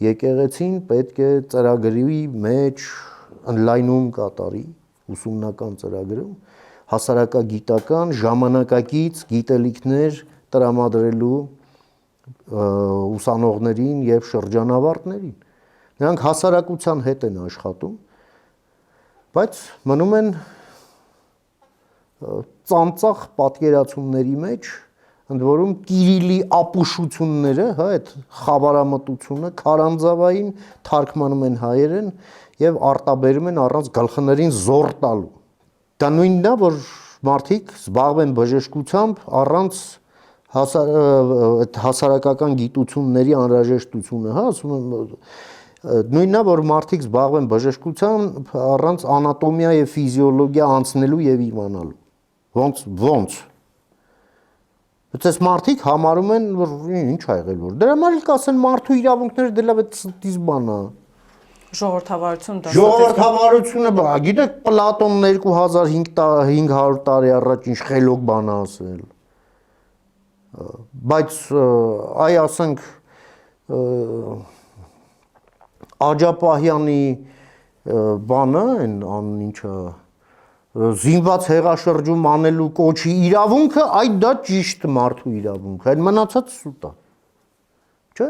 եկեղեցին պետք է ծրագրի մեջ ընդլայնում կատարի ուսումնական ծրագրում հասարակագիտական ժամանակակից գիտելիքներ տրամադրելու ուսանողներին եւ շրջանավարտներին նրանք հասարակության հետ են աշխատում բայց մնում են ծանծաղ պատկերացումների մեջ ընդ որում Կիրիլի ապուշությունները հա այդ խավարամտությունը քարանձավային թարգմանում են հայերեն եւ արտաբերում են առանց գլխներին զոր տալու դա նույնն է որ մարդիկ զբաղվեն բժշկությամբ առանց հասարակական գիտությունների անհրաժեշտությունը հա ասում եմ նույնն է որ մարդիկ զբաղվեն բժշկությամբ առանց անատոմիա եւ ֆիզիոլոգիա անցնելու եւ իմանալու ոնց Այդպես մարդիկ համարում են որ ինչ ա եղել որ դրա համար էլ կասեն մարդու իրավունքները դե լավ է ստից բան է Ժողովրդավարությունը գիտեք Պլատոնն 2500 տարի առաջ ինչ խելոք բան է ասել բայց այ ասենք Աջապահյանի բանը այն ինչը զինված հեղաշրջում անելու կոչի իրավունքը այդ դա ճիշտ մարդու իրավունք այլ մնացած սուտ է չէ